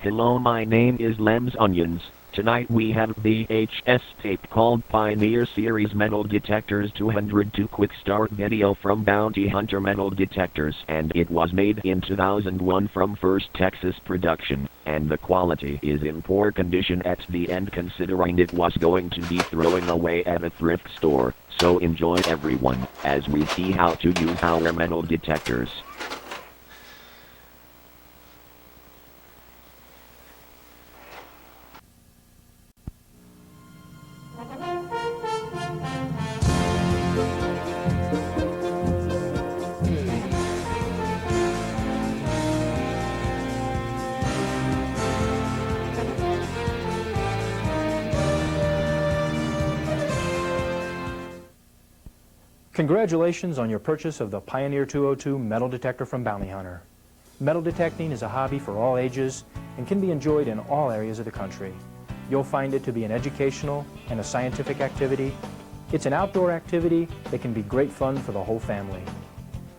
Hello, my name is Lem's Onions. Tonight we have VHS tape called Pioneer Series Metal Detectors 202 Quick Start video from Bounty Hunter Metal Detectors, and it was made in 2001 from First Texas Production, and the quality is in poor condition at the end considering it was going to be throwing away at a thrift store. So enjoy everyone, as we see how to use our metal detectors. Congratulations on your purchase of the Pioneer 202 metal detector from Bounty Hunter. Metal detecting is a hobby for all ages and can be enjoyed in all areas of the country. You'll find it to be an educational and a scientific activity. It's an outdoor activity that can be great fun for the whole family.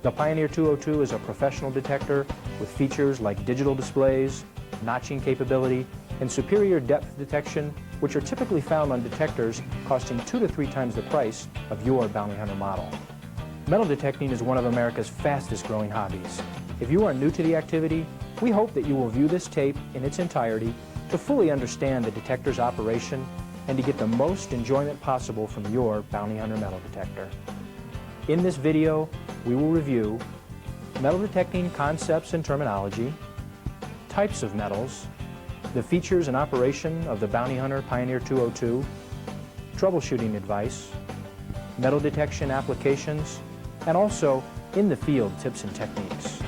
The Pioneer 202 is a professional detector with features like digital displays, notching capability, and superior depth detection, which are typically found on detectors costing 2 to 3 times the price of your Bounty Hunter model. Metal detecting is one of America's fastest growing hobbies. If you are new to the activity, we hope that you will view this tape in its entirety to fully understand the detector's operation and to get the most enjoyment possible from your Bounty Hunter metal detector. In this video, we will review metal detecting concepts and terminology, types of metals, the features and operation of the Bounty Hunter Pioneer 202, troubleshooting advice, metal detection applications, and also in the field tips and techniques.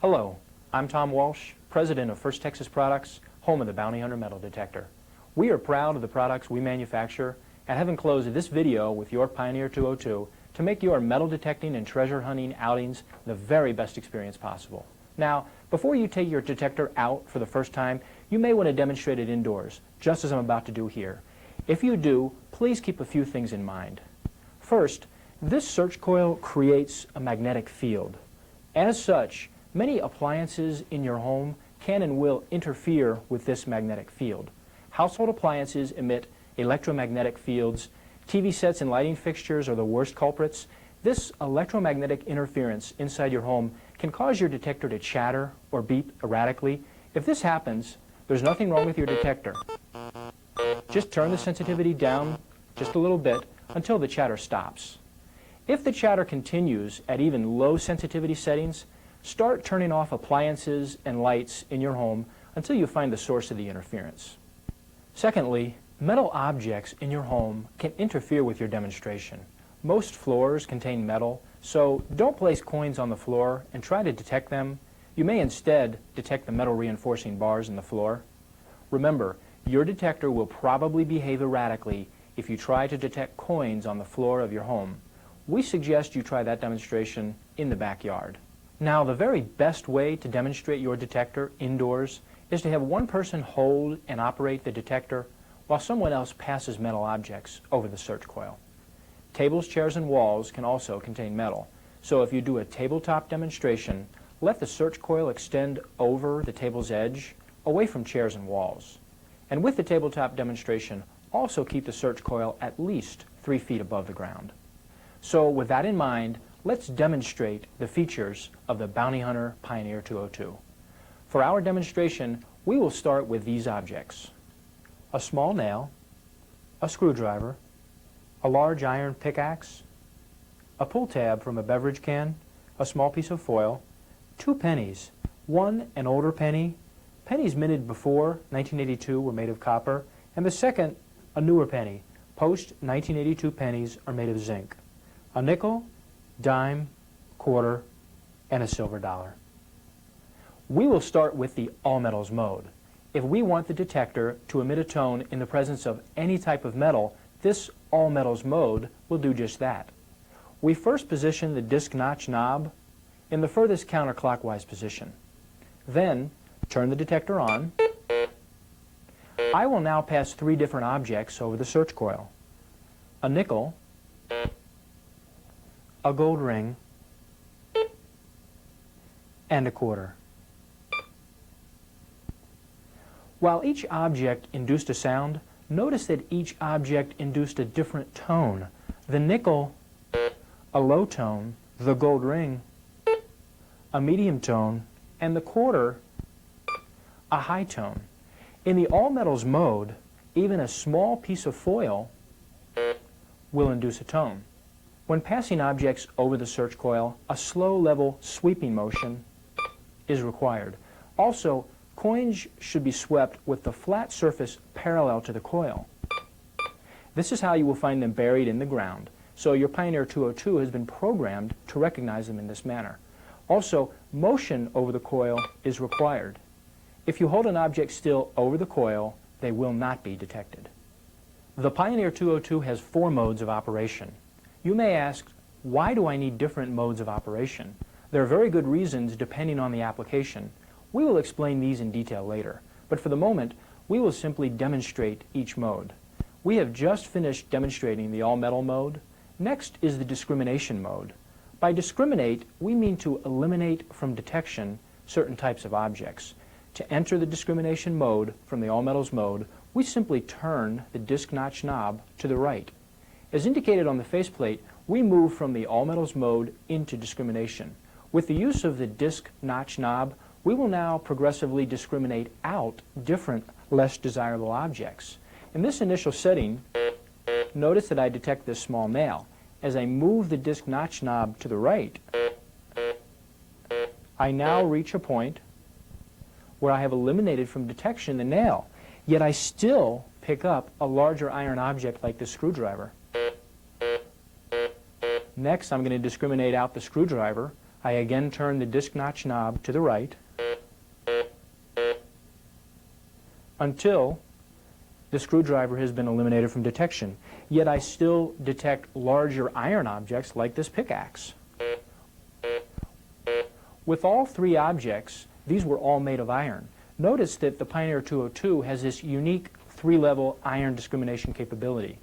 Hello, I'm Tom Walsh, President of First Texas Products, home of the Bounty Hunter metal detector. We are proud of the products we manufacture and have enclosed this video with your Pioneer 202 to make your metal detecting and treasure hunting outings the very best experience possible. Now, before you take your detector out for the first time, you may want to demonstrate it indoors, just as I'm about to do here. If you do, please keep a few things in mind. First, this search coil creates a magnetic field. As such, many appliances in your home can and will interfere with this magnetic field. Household appliances emit electromagnetic fields. TV sets and lighting fixtures are the worst culprits. This electromagnetic interference inside your home can cause your detector to chatter or beep erratically. If this happens, there's nothing wrong with your detector. Just turn the sensitivity down just a little bit until the chatter stops. If the chatter continues at even low sensitivity settings, start turning off appliances and lights in your home until you find the source of the interference. Secondly, metal objects in your home can interfere with your demonstration. Most floors contain metal, so don't place coins on the floor and try to detect them. You may instead detect the metal reinforcing bars in the floor. Remember, your detector will probably behave erratically if you try to detect coins on the floor of your home. We suggest you try that demonstration in the backyard. Now, the very best way to demonstrate your detector indoors is to have one person hold and operate the detector while someone else passes metal objects over the search coil. Tables, chairs, and walls can also contain metal, so if you do a tabletop demonstration, let the search coil extend over the table's edge, away from chairs and walls. And with the tabletop demonstration, also keep the search coil at least 3 feet above the ground. So with that in mind, let's demonstrate the features of the Bounty Hunter Pioneer 202. For our demonstration, we will start with these objects: a small nail, a screwdriver, a large iron pickaxe, a pull tab from a beverage can, a small piece of foil, 2 pennies, one an older penny. Pennies minted before 1982 were made of copper, and the second a newer penny. Post-1982 pennies are made of zinc. A nickel, dime, quarter, and a silver dollar. We will start with the all metals mode. If we want the detector to emit a tone in the presence of any type of metal, this all metals mode will do just that. We first position the disc notch knob in the furthest counterclockwise position. Then turn the detector on. I will now pass 3 different objects over the search coil: a nickel, a gold ring, and a quarter. While each object induced a sound, notice that each object induced a different tone. The nickel, a low tone, the gold ring, a medium tone, and the quarter, a high tone. In the all-metals mode, even a small piece of foil will induce a tone. When passing objects over the search coil, a slow level sweeping motion is required. Also, coins should be swept with the flat surface parallel to the coil. This is how you will find them buried in the ground, so your Pioneer 202 has been programmed to recognize them in this manner. Also, motion over the coil is required. If you hold an object still over the coil, they will not be detected. The Pioneer 202 has 4 modes of operation. You may ask, why do I need different modes of operation? There are very good reasons depending on the application. We will explain these in detail later, but for the moment, we will simply demonstrate each mode. We have just finished demonstrating the all-metal mode. Next is the discrimination mode. By discriminate, we mean to eliminate from detection certain types of objects. To enter the discrimination mode from the all-metals mode, we simply turn the disc notch knob to the right. As indicated on the faceplate, we move from the all-metals mode into discrimination. With the use of the disc notch knob, we will now progressively discriminate out different, less desirable objects. In this initial setting, notice that I detect this small nail. As I move the disc notch knob to the right, I now reach a point where I have eliminated from detection the nail, yet I still pick up a larger iron object like the screwdriver. Next, I'm going to discriminate out the screwdriver. I again turn the disc notch knob to the right until the screwdriver has been eliminated from detection. Yet I still detect larger iron objects like this pickaxe. With all 3 objects, these were all made of iron. Notice that the Pioneer 202 has this unique 3-level iron discrimination capability.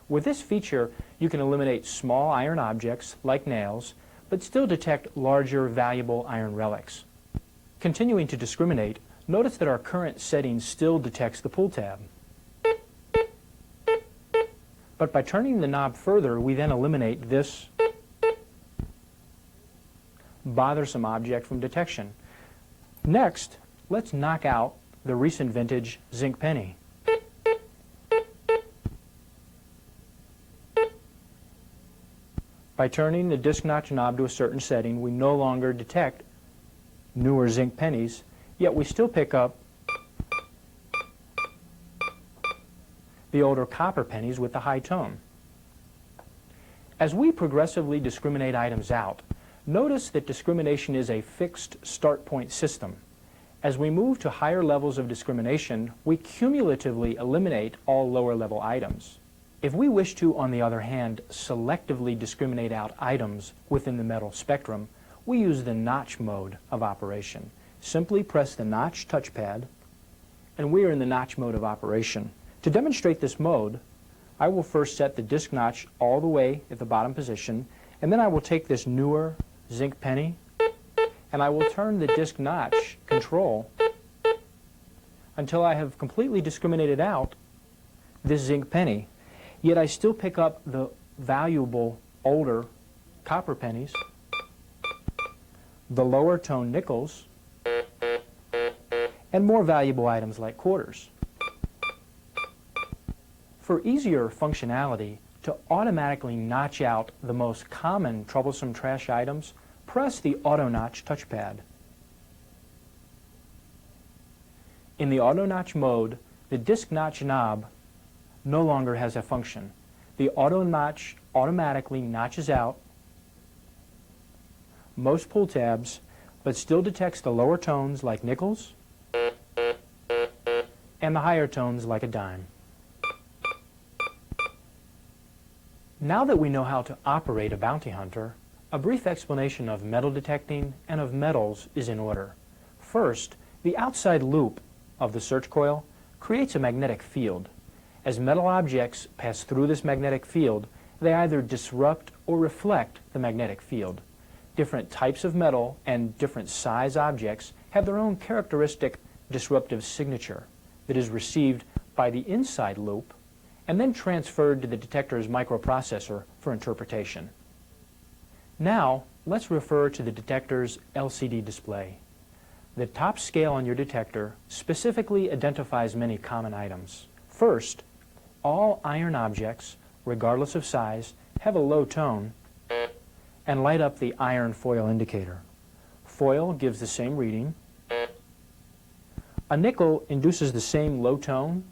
With this feature, you can eliminate small iron objects like nails, but still detect larger valuable iron relics. Continuing to discriminate, notice that our current setting still detects the pull tab. But by turning the knob further, we then eliminate this bothersome object from detection. Next, let's knock out the recent vintage zinc penny. By turning the disc notch knob to a certain setting, we no longer detect newer zinc pennies, yet we still pick up the older copper pennies with the high tone. As we progressively discriminate items out, notice that discrimination is a fixed start point system. As we move to higher levels of discrimination, we cumulatively eliminate all lower level items. If we wish to, on the other hand, selectively discriminate out items within the metal spectrum, we use the notch mode of operation. Simply press the notch touchpad, and we are in the notch mode of operation. To demonstrate this mode, I will first set the disc notch all the way at the bottom position, and then I will take this newer zinc penny, and I will turn the disc notch control until I have completely discriminated out this zinc penny. Yet I still pick up the valuable older copper pennies, the lower tone nickels, and more valuable items like quarters. For easier functionality, to automatically notch out the most common troublesome trash items, press the Auto Notch touchpad. In the Auto Notch mode, the disc notch knob no longer has a function. The Auto Notch automatically notches out most pull tabs, but still detects the lower tones like nickels and the higher tones like a dime. Now that we know how to operate a bounty hunter, a brief explanation of metal detecting and of metals is in order. First, the outside loop of the search coil creates a magnetic field. As metal objects pass through this magnetic field, they either disrupt or reflect the magnetic field. Different types of metal and different size objects have their own characteristic disruptive signature. that is received by the inside loop and then transferred to the detector's microprocessor for interpretation. Now, let's refer to the detector's LCD display. The top scale on your detector specifically identifies many common items. First, all iron objects, regardless of size, have a low tone and light up the iron foil indicator. Foil gives the same reading. A nickel induces the same low tone,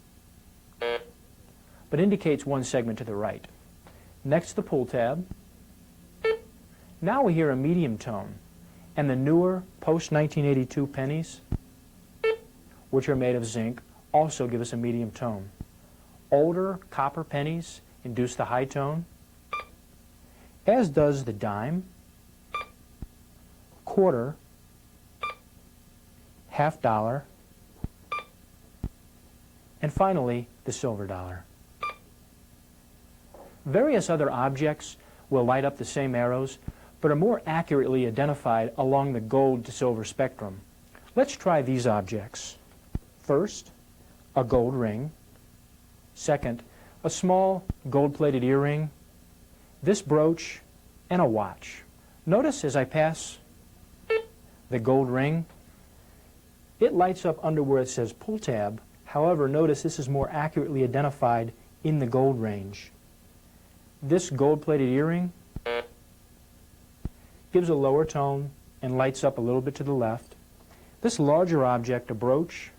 but indicates one segment to the right. Next, the pull tab. Now we hear a medium tone, and the newer post-1982 pennies, which are made of zinc, also give us a medium tone. Older copper pennies induce the high tone, as does the dime, quarter, half dollar, and finally the silver dollar. Various other objects will light up the same arrows, but are more accurately identified along the gold to silver spectrum. Let's try these objects. First, a gold ring. Second, a small gold-plated earring, this brooch, and a watch. Notice as I pass the gold ring, it lights up under where it says pull tab. However, notice this is more accurately identified in the gold range. This gold-plated earring gives a lower tone and lights up a little bit to the left. This larger object, a brooch,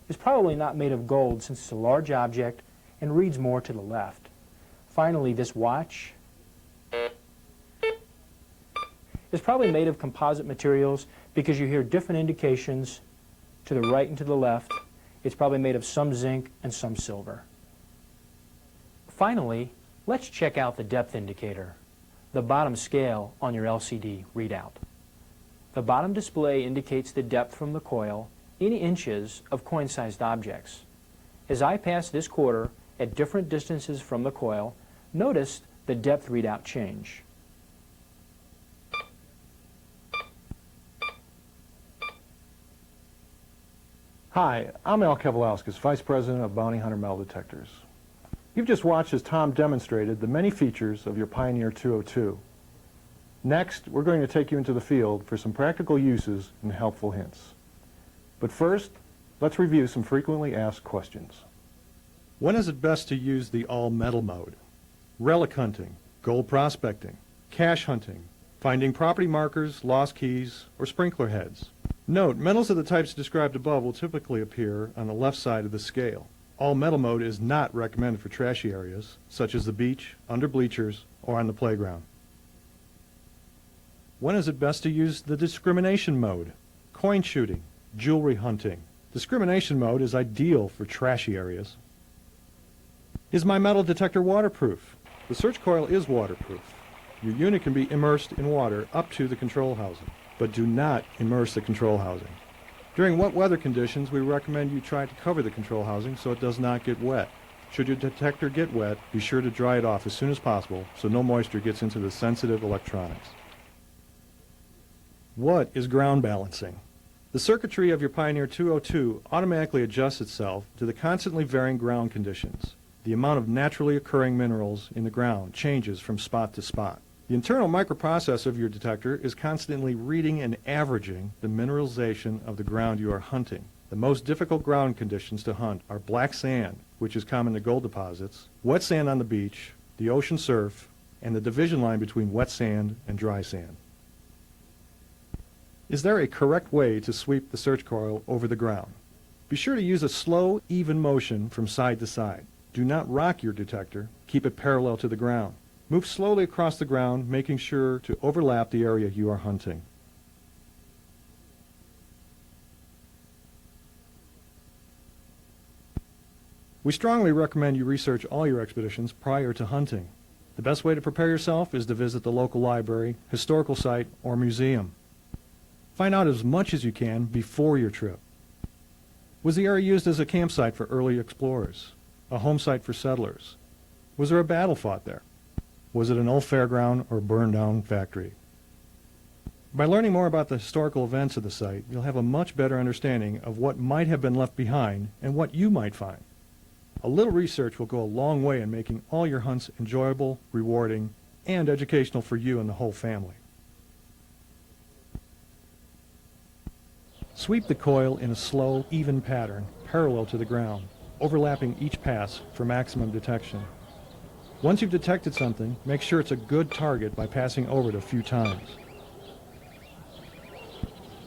is probably not made of gold since it's a large object and reads more to the left. Finally, this watch is probably made of composite materials because you hear different indications to the right and to the left. It's probably made of some zinc and some silver. Finally, let's check out the depth indicator, the bottom scale on your LCD readout. The bottom display indicates the depth from the coil in inches of coin-sized objects. As I pass this quarter at different distances from the coil, notice the depth readout change. Hi, I'm Al Kavalauskas, Vice President of Bounty Hunter Metal Detectors. You've just watched as Tom demonstrated the many features of your Pioneer 202. Next, we're going to take you into the field for some practical uses and helpful hints. But first, let's review some frequently asked questions. When is it best to use the all-metal mode? Relic hunting, gold prospecting, cache hunting, finding property markers, lost keys, or sprinkler heads. Note, metals of the types described above will typically appear on the left side of the scale. All-metal mode is not recommended for trashy areas, such as the beach, under bleachers, or on the playground. When is it best to use the discrimination mode? Coin shooting, jewelry hunting. Discrimination mode is ideal for trashy areas. Is my metal detector waterproof? The search coil is waterproof. Your unit can be immersed in water up to the control housing, but do not immerse the control housing. During wet weather conditions, we recommend you try to cover the control housing so it does not get wet. Should your detector get wet, be sure to dry it off as soon as possible so no moisture gets into the sensitive electronics. What is ground balancing? The circuitry of your Pioneer 202 automatically adjusts itself to the constantly varying ground conditions. The amount of naturally occurring minerals in the ground changes from spot to spot. The internal microprocessor of your detector is constantly reading and averaging the mineralization of the ground you are hunting. The most difficult ground conditions to hunt are black sand, which is common to gold deposits, wet sand on the beach, the ocean surf, and the division line between wet sand and dry sand. Is there a correct way to sweep the search coil over the ground? Be sure to use a slow, even motion from side to side. Do not rock your detector. Keep it parallel to the ground. Move slowly across the ground, making sure to overlap the area you are hunting. We strongly recommend you research all your expeditions prior to hunting. The best way to prepare yourself is to visit the local library, historical site, or museum. Find out as much as you can before your trip. Was the area used as a campsite for early explorers? A home site for settlers? Was there a battle fought there? Was it an old fairground or burned down factory? By learning more about the historical events of the site, you'll have a much better understanding of what might have been left behind and what you might find. A little research will go a long way in making all your hunts enjoyable, rewarding, and educational for you and the whole family. Sweep the coil in a slow, even pattern, parallel to the ground, overlapping each pass for maximum detection. Once you've detected something, make sure it's a good target by passing over it a few times.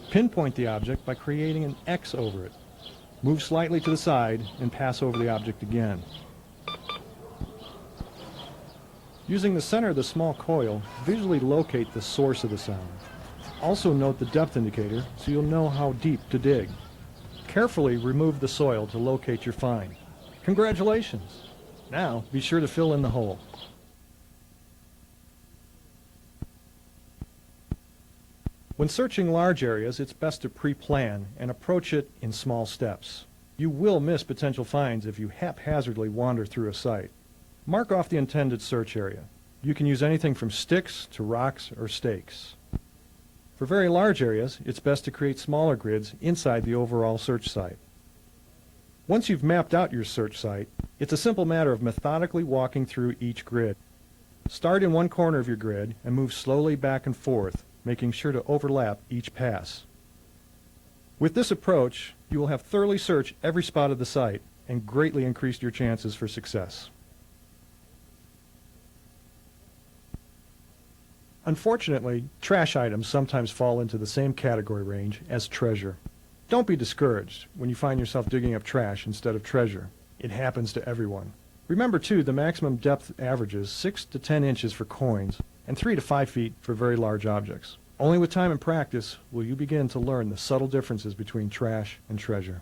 Pinpoint the object by creating an X over it. Move slightly to the side and pass over the object again. Using the center of the small coil, visually locate the source of the sound. Also note the depth indicator so you'll know how deep to dig. Carefully remove the soil to locate your find. Congratulations! Now be sure to fill in the hole. When searching large areas, it's best to pre-plan and approach it in small steps. You will miss potential finds if you haphazardly wander through a site. Mark off the intended search area. You can use anything from sticks to rocks or stakes. For very large areas, it's best to create smaller grids inside the overall search site. Once you've mapped out your search site, it's a simple matter of methodically walking through each grid. Start in one corner of your grid and move slowly back and forth, making sure to overlap each pass. With this approach, you will have thoroughly searched every spot of the site and greatly increased your chances for success. Unfortunately, trash items sometimes fall into the same category range as treasure. Don't be discouraged when you find yourself digging up trash instead of treasure. It happens to everyone. Remember too, the maximum depth averages 6 to 10 inches for coins and 3 to 5 feet for very large objects. Only with time and practice will you begin to learn the subtle differences between trash and treasure.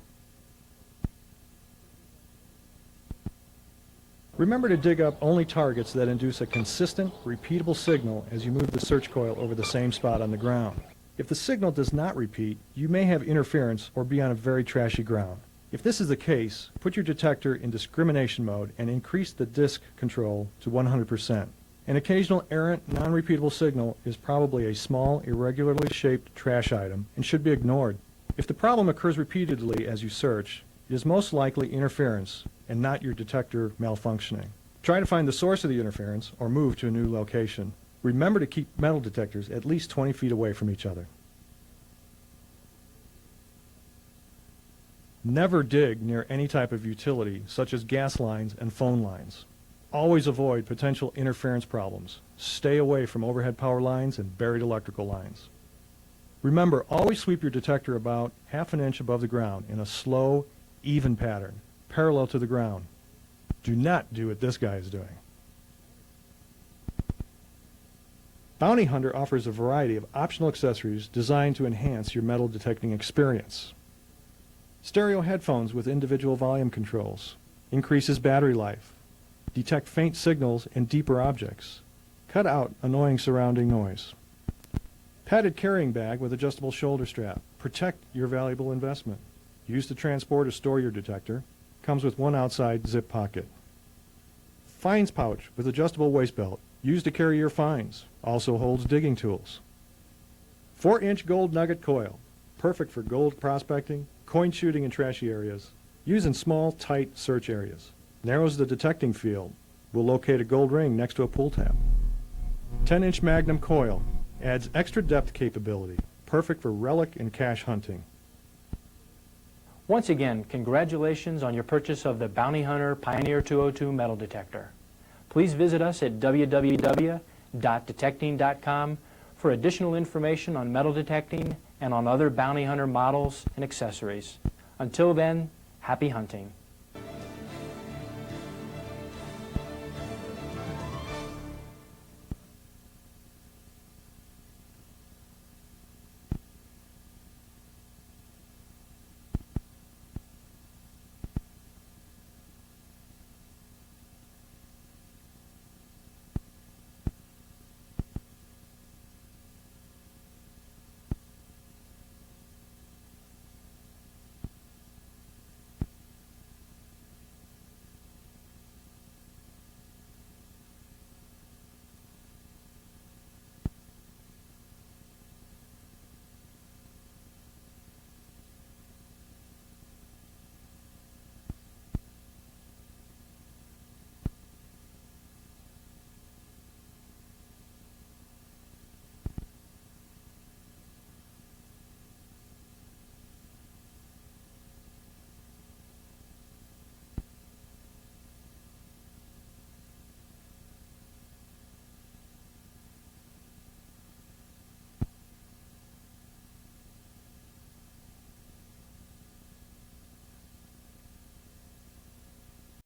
Remember to dig up only targets that induce a consistent, repeatable signal as you move the search coil over the same spot on the ground. If the signal does not repeat, you may have interference or be on a very trashy ground. If this is the case, put your detector in discrimination mode and increase the disk control to 100%. An occasional errant, non-repeatable signal is probably a small, irregularly shaped trash item and should be ignored. If the problem occurs repeatedly as you search, it is most likely interference and not your detector malfunctioning. Try to find the source of the interference or move to a new location. Remember to keep metal detectors at least 20 feet away from each other. Never dig near any type of utility, such as gas lines and phone lines. Always avoid potential interference problems. Stay away from overhead power lines and buried electrical lines. Remember, always sweep your detector about ½ inch above the ground in a slow, even pattern, parallel to the ground. Do not do what this guy is doing. Bounty Hunter offers a variety of optional accessories designed to enhance your metal detecting experience. Stereo headphones with individual volume controls, increases battery life, detect faint signals and deeper objects, cut out annoying surrounding noise. Padded carrying bag with adjustable shoulder strap, protect your valuable investment. Used to transport or store your detector, comes with one outside zip pocket. Fines pouch with adjustable waist belt, used to carry your fines, also holds digging tools. 4-inch gold nugget coil, perfect for gold prospecting, coin shooting in trashy areas, used in small, tight search areas. Narrows the detecting field. Will locate a gold ring next to a pull tab. 10-inch magnum coil, adds extra depth capability, perfect for relic and cache hunting. Once again, congratulations on your purchase of the Bounty Hunter Pioneer 202 metal detector. Please visit us at www.detecting.com for additional information on metal detecting and on other Bounty Hunter models and accessories. Until then, happy hunting.